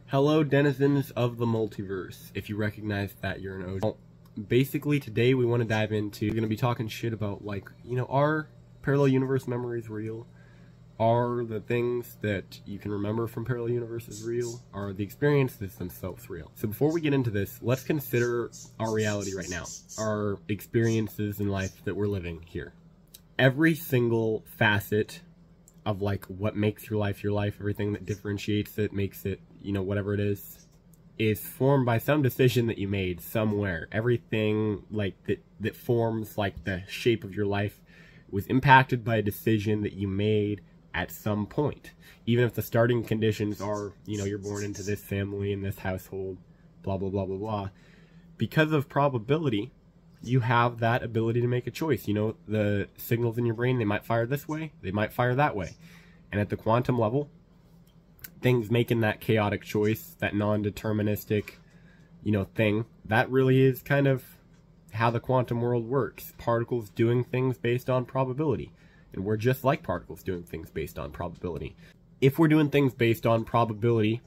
Hello, denizens of the multiverse. If you recognize that, you're an OG. Well, basically, today we want to dive into, we're going to be talking shit about, like, are parallel universe memories real? Are the things that you can remember from parallel universes real? Are the experiences themselves real? So before we get into this, let's consider our reality right now. Our experiences in life that we're living here. Every single facet of, like, what makes your life, everything that differentiates it, makes it, whatever it is formed by some decision that you made somewhere. Everything, like, that forms, like, the shape of your life was impacted by a decision that you made at some point. Even if the starting conditions are, you're born into this family, in this household, blah, blah, blah, blah, blah. Because of probability, you have that ability to make a choice. The signals in your brain, they might fire this way, they might fire that way. And at the quantum level, things making that chaotic choice, that non-deterministic, thing, that really is kind of how the quantum world works. Particles doing things based on probability. And we're just like particles doing things based on probability. If we're doing things based on probability,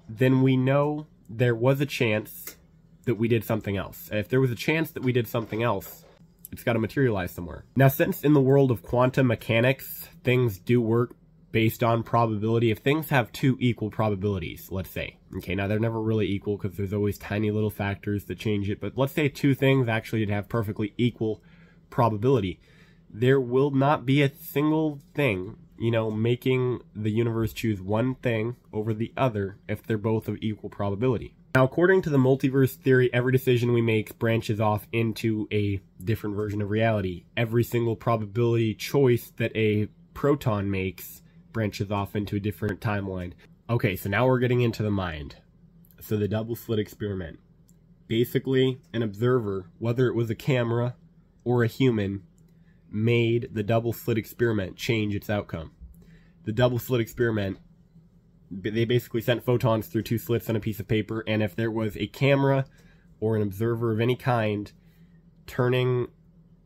then we know there was a chance that we did something else. If there was a chance that we did something else, it's got to materialize somewhere. Now, since in the world of quantum mechanics, things do work based on probability, if things have two equal probabilities, let's say, okay, now they're never really equal because there's always tiny little factors that change it, but let's say two things actually have perfectly equal probability. There will not be a single thing, making the universe choose one thing over the other if they're both of equal probability. Now, according to the multiverse theory, every decision we make branches off into a different version of reality. Every single probability choice that a proton makes branches off into a different timeline. Okay, so now we're getting into the mind. So the double slit experiment. Basically, an observer, whether it was a camera or a human, made the double slit experiment change its outcome. The double slit experiment, they basically sent photons through two slits on a piece of paper, and if there was a camera or an observer of any kind turning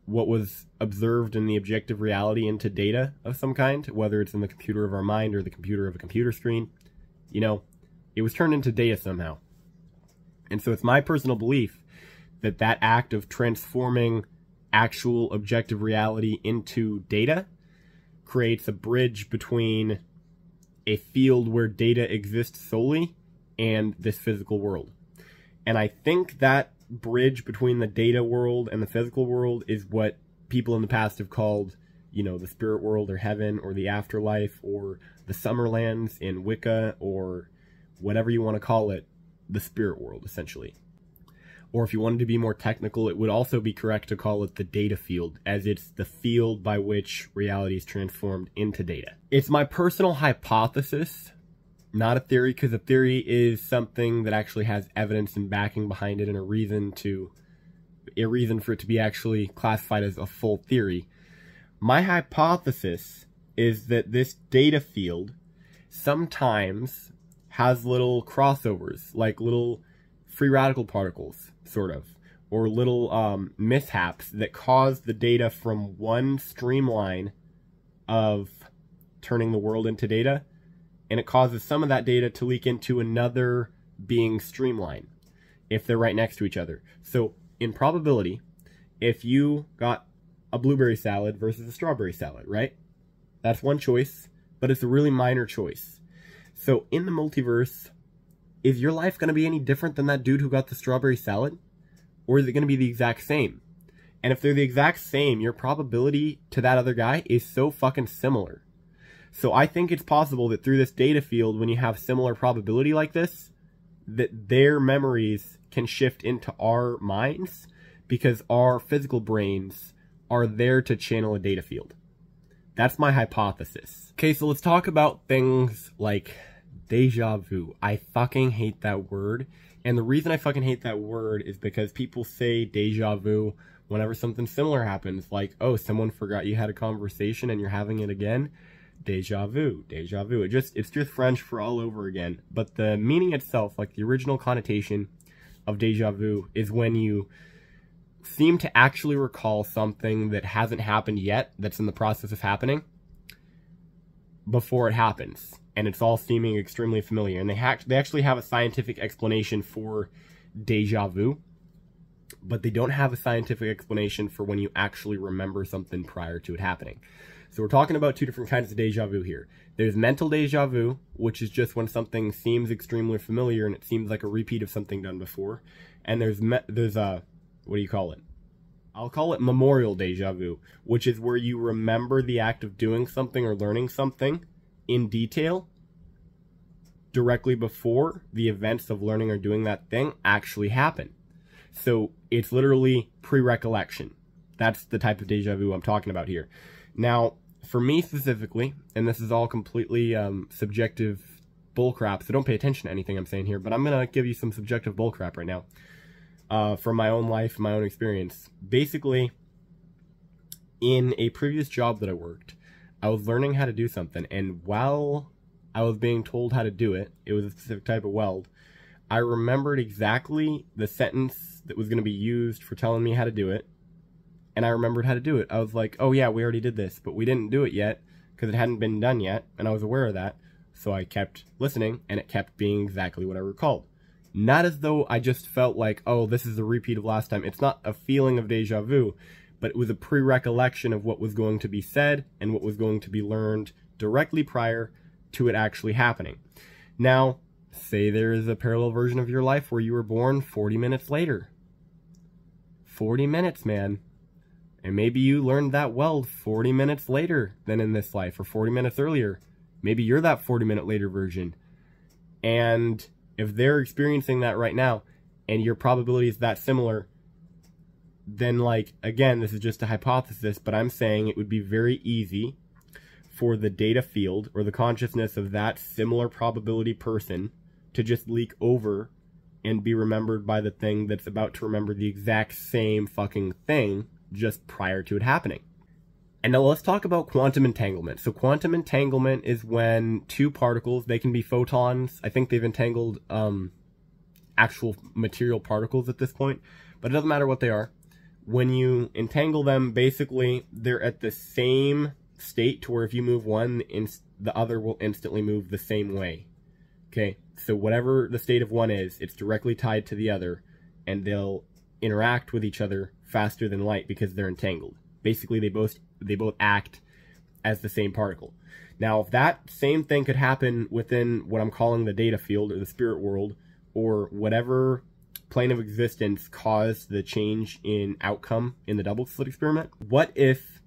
what was observed in the objective reality into data of some kind, whether it's in the computer of our mind or the computer of a computer screen, it was turned into data somehow. And so it's my personal belief that that act of transforming actual objective reality into data creates a bridge between a field where data exists solely and this physical world. And I think that bridge between the data world and the physical world is what people in the past have called, the spirit world or heaven or the afterlife or the Summerlands in Wicca or whatever you want to call it, the spirit world, essentially. Or if you wanted to be more technical, it would also be correct to call it the data field, as it's the field by which reality is transformed into data. It's my personal hypothesis, not a theory, because a theory is something that actually has evidence and backing behind it and a reason for it to be actually classified as a full theory. My hypothesis is that this data field sometimes has little crossovers, like little free radical particles, sort of, or little mishaps that cause the data from one streamline of turning the world into data, and it causes some of that data to leak into another being streamline if they're right next to each other. So in probability, if you got a blueberry salad versus a strawberry salad, right? That's one choice, but it's a really minor choice. So in the multiverse, is your life going to be any different than that dude who got the strawberry salad? Or is it going to be the exact same? And if they're the exact same, your probability to that other guy is so fucking similar. So I think it's possible that through this data field, when you have similar probability like this, that their memories can shift into our minds because our physical brains are there to channel a data field. That's my hypothesis. Okay, so let's talk about things like deja vu. I fucking hate that word. And the reason I fucking hate that word is because people say deja vu whenever something similar happens. Like, oh, someone forgot you had a conversation and you're having it again. Deja vu, deja vu. It's just French for all over again. But the meaning itself, like the original connotation of deja vu, is when you seem to actually recall something that hasn't happened yet, that's in the process of happening, before it happens. and it's all seeming extremely familiar. And they actually have a scientific explanation for deja vu, but they don't have a scientific explanation for when you actually remember something prior to it happening. So we're talking about two different kinds of deja vu here. There's mental deja vu, which is just when something seems extremely familiar and it seems like a repeat of something done before. And there's what do you call it? I'll call it memorial deja vu, which is where you remember the act of doing something or learning something in detail directly before the events of learning or doing that thing actually happen. So it's literally pre-recollection. That's the type of deja vu I'm talking about here. Now, for me specifically, and this is all completely subjective bullcrap, so don't pay attention to anything I'm saying here, but I'm going to give you some subjective bullcrap right now. From my own life, my own experience. Basically, in a previous job that I worked, I was learning how to do something, and while I was being told how to do it, it was a specific type of weld, I remembered exactly the sentence that was going to be used for telling me how to do it, and I remembered how to do it. I was like, oh yeah, we already did this, but we didn't do it yet, because it hadn't been done yet, and I was aware of that, so I kept listening, and it kept being exactly what I recalled. Not as though I just felt like, oh, this is a repeat of last time. It's not a feeling of deja vu, but it was a pre-recollection of what was going to be said and what was going to be learned directly prior to it actually happening. Now, say there is a parallel version of your life where you were born 40 minutes later. 40 minutes, man. And maybe you learned that weld 40 minutes later than in this life, or 40 minutes earlier. Maybe you're that 40-minute later version. And if they're experiencing that right now, and your probability is that similar, then, like, again, this is just a hypothesis, but I'm saying it would be very easy for the data field, or the consciousness of that similar probability person, to just leak over and be remembered by the thing that's about to remember the exact same fucking thing just prior to it happening. And now let's talk about quantum entanglement. So quantum entanglement is when two particles, they can be photons. I think they've entangled actual material particles at this point, but it doesn't matter what they are. When you entangle them, basically, they're at the same state to where if you move one, the other will instantly move the same way. Okay, so whatever the state of one is, it's directly tied to the other, and they'll interact with each other faster than light because they're entangled. Basically, they both act as the same particle. Now, if that same thing could happen within what I'm calling the data field or the spirit world, or whatever plane of existence caused the change in outcome in the double slit experiment, what if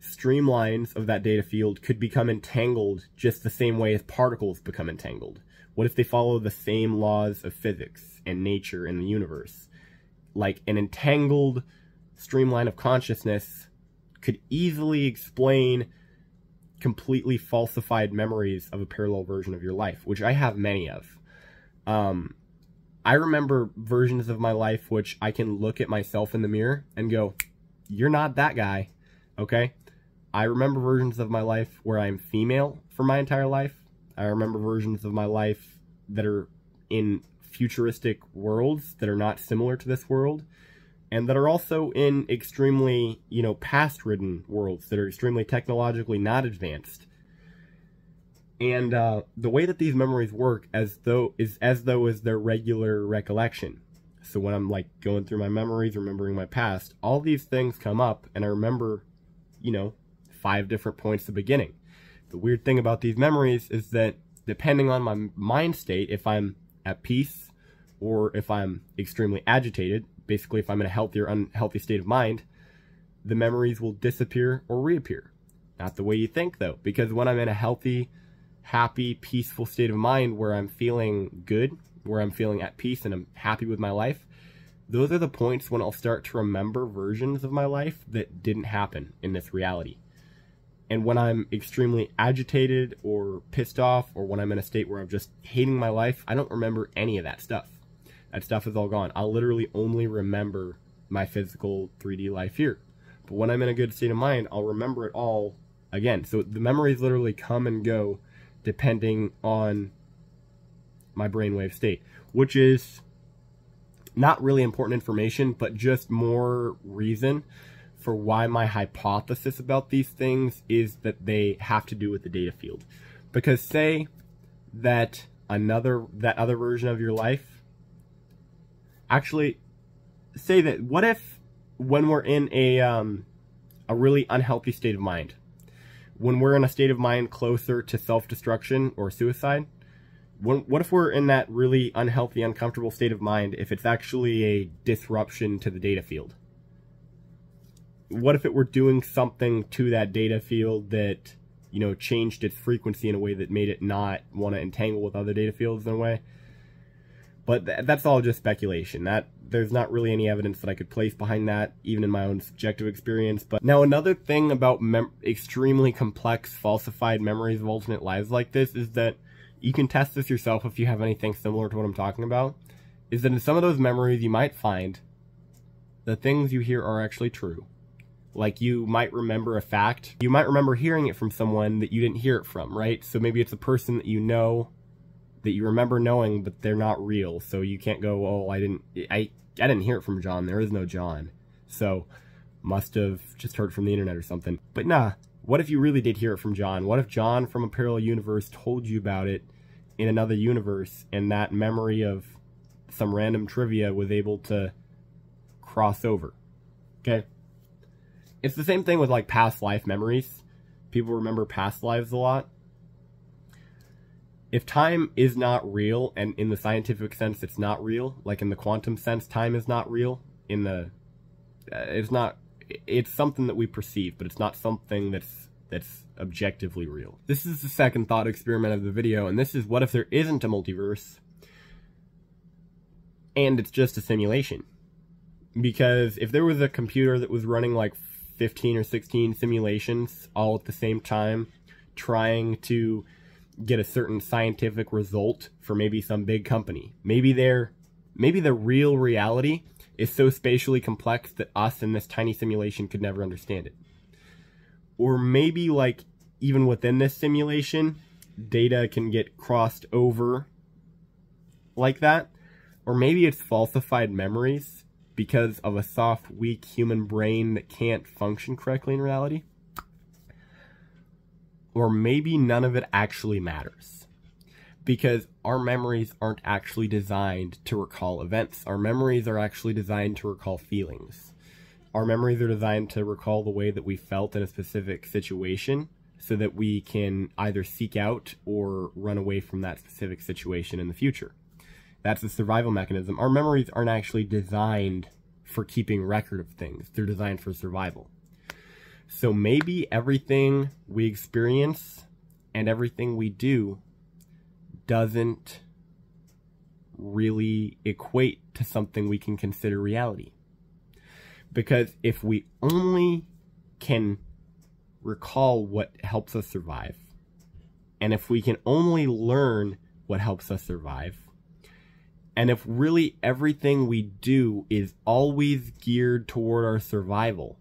streamlines of that data field could become entangled just the same way as particles become entangled? What if they follow the same laws of physics and nature in the universe? Like, an entangled streamline of consciousness could easily explain completely falsified memories of a parallel version of your life, which I have many of. I remember versions of my life which I can look at myself in the mirror and go, you're not that guy, okay? I remember versions of my life where I'm female for my entire life. I remember versions of my life that are in futuristic worlds that are not similar to this world, and that are also in extremely, past-ridden worlds that are extremely technologically not advanced. And the way that these memories work is as though is their regular recollection. So when I'm, like, going through my memories, remembering my past, all these things come up, and I remember, 5 different points at the beginning. The weird thing about these memories is that depending on my mind state, if I'm at peace or if I'm extremely agitated, basically if I'm in a healthy or unhealthy state of mind, the memories will disappear or reappear. Not the way you think, though, because when I'm in a healthy, happy, peaceful state of mind where I'm feeling good, where I'm feeling at peace and I'm happy with my life, those are the points when I'll start to remember versions of my life that didn't happen in this reality. And when I'm extremely agitated or pissed off, or when I'm in a state where I'm just hating my life, I don't remember any of that stuff. That stuff is all gone. I'll literally only remember my physical 3D life here. But when I'm in a good state of mind, I'll remember it all again. So the memories literally come and go depending on my brainwave state, which is not really important information, but just more reason for why my hypothesis about these things is that they have to do with the data field. Because say that other version of your life, actually say that, what if when we're in a really unhealthy state of mind, when we're in a state of mind closer to self-destruction or suicide, what if we're in that really unhealthy, uncomfortable state of mind if it's actually a disruption to the data field? What if it were doing something to that data field that, you know, changed its frequency in a way that made it not want to entangle with other data fields in a way? But that's all just speculation. There's not really any evidence that I could place behind that, even in my own subjective experience. But now, another thing about extremely complex, falsified memories of alternate lives like this is that you can test this yourself if you have anything similar to what I'm talking about, is that in some of those memories you might find the things you hear are actually true. Like, you might remember a fact. You might remember hearing it from someone that you didn't hear it from, right? So maybe it's a person that you know, that you remember knowing, but they're not real. So you can't go, oh, I didn't hear it from John. There is no John. So must have just heard from the internet or something. But nah, what if you really did hear it from John? What if John from a parallel universe told you about it in another universe, and that memory of some random trivia was able to cross over? Okay? It's the same thing with, like, past life memories. People remember past lives a lot. If time is not real, and in the scientific sense it's not real, like in the quantum sense time is not real, in the it's something that we perceive, but it's not something that's objectively real. This is the second thought experiment of the video, and this is, what if there isn't a multiverse and it's just a simulation? Because if there was a computer that was running like 15 or 16 simulations all at the same time, trying to get a certain scientific result for maybe some big company, maybe the real reality is so spatially complex that us in this tiny simulation could never understand it. Or maybe, like, even within this simulation, data can get crossed over like that. Or maybe it's falsified memories because of a soft, weak human brain that can't function correctly in reality. Or maybe none of it actually matters, because our memories aren't actually designed to recall events. Our memories are actually designed to recall feelings. Our memories are designed to recall the way that we felt in a specific situation, so that we can either seek out or run away from that specific situation in the future. That's a survival mechanism. Our memories aren't actually designed for keeping record of things. They're designed for survival. So maybe everything we experience and everything we do doesn't really equate to something we can consider reality. Because if we only can recall what helps us survive, and if we can only learn what helps us survive, and if really everything we do is always geared toward our survival,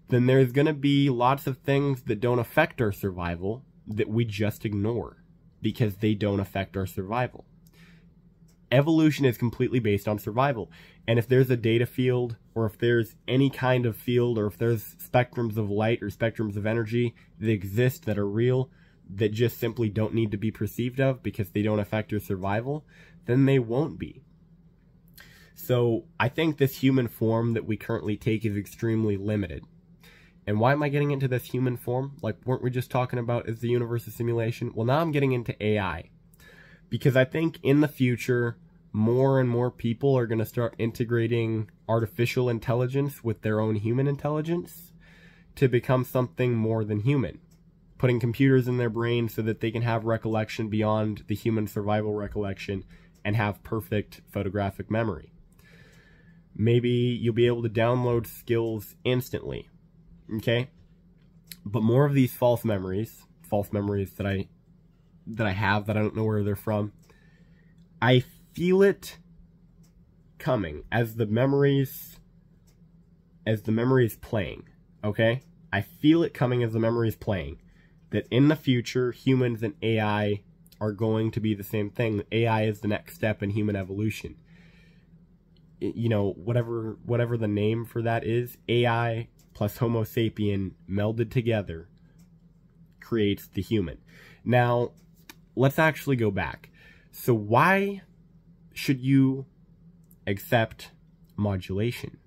then there's going to be lots of things that don't affect our survival that we just ignore because they don't affect our survival. Evolution is completely based on survival. And if there's a data field, or if there's any kind of field, or if there's spectrums of light or spectrums of energy that exist that are real, that just simply don't need to be perceived of because they don't affect your survival, then they won't be. So I think this human form that we currently take is extremely limited. And why am I getting into this human form? Like, weren't we just talking about, is the universe a simulation? Well, now I'm getting into AI. Because I think in the future, more and more people are going to start integrating artificial intelligence with their own human intelligence to become something more than human. Putting computers in their brain so that they can have recollection beyond the human survival recollection and have perfect photographic memory. Maybe you'll be able to download skills instantly. Okay? But more of these false memories that I have that I don't know where they're from, I feel it coming as the memories playing. Okay? I feel it coming as the memories playing. That in the future, humans and AI are going to be the same thing. AI is the next step in human evolution. You know, whatever the name for that is, AI plus Homo sapien melded together creates the human. Now, let's actually go back. So why should you accept modulation?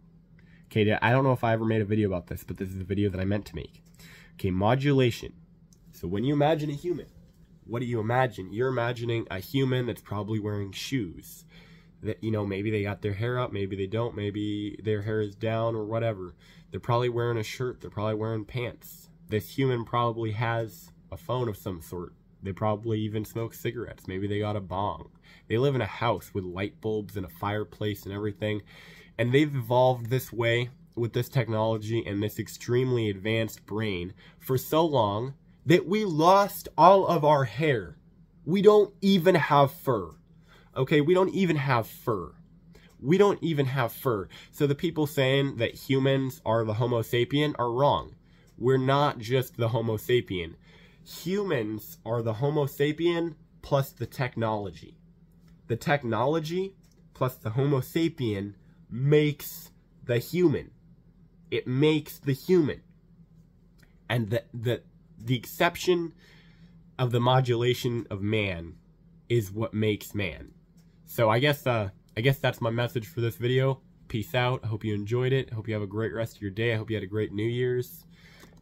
Okay, I don't know if I ever made a video about this, but this is the video that I meant to make. Okay, modulation. So when you imagine a human, what do you imagine? You're imagining a human that's probably wearing shoes. That, you know, maybe they got their hair up, maybe they don't, maybe their hair is down or whatever. They're probably wearing a shirt, they're probably wearing pants. This human probably has a phone of some sort. They probably even smoke cigarettes. Maybe they got a bong. They live in a house with light bulbs and a fireplace and everything. And they've evolved this way with this technology and this extremely advanced brain for so long that we lost all of our hair. We don't even have fur. Okay, we don't even have fur. We don't even have fur. So the people saying that humans are the Homo sapien are wrong. We're not just the Homo sapien. Humans are the Homo sapien plus the technology. The technology plus the Homo sapien makes the human. It makes the human. And the exception of the modulation of man is what makes man. So I guess that's my message for this video. Peace out. I hope you enjoyed it. I hope you have a great rest of your day. I hope you had a great New Year's.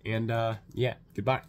And yeah, goodbye.